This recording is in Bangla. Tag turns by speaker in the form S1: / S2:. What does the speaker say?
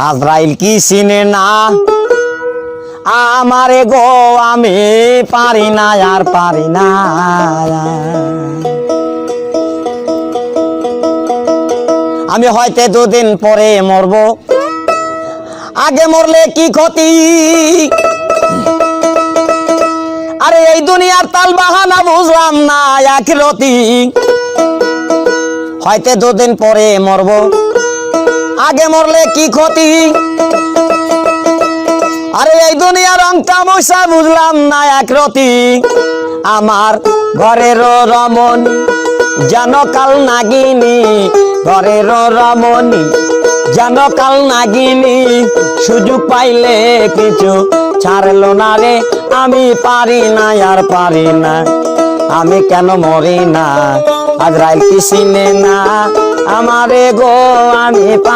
S1: আজরাইল কি চিনে না আমারে গো, আমি পারি না আর পারি না। আমি হয়তো দুদিন পরে মরবো, আগে মরলে কি ক্ষতি। আরে এই দুনিয়ার তাল বাহানা বুঝলাম না আখিরাতি। হয়তো দুদিন পরে মরবো, আগে মরলে কি ক্ষতি। আরে এই দুনিয়ার রং তামাশা বুঝলাম না আখিরাতি। আমার ঘরের রমণী যেন কাল নাগিনী, ঘরের রমণী যেন কাল নাগিনী। সুযোগ পাইলে কিছু ছাড়লো না রে, আমি পারি না আর পারি না। আমি কেন মরি না, আজরাইল কি চিনে না আমারে গো, আমি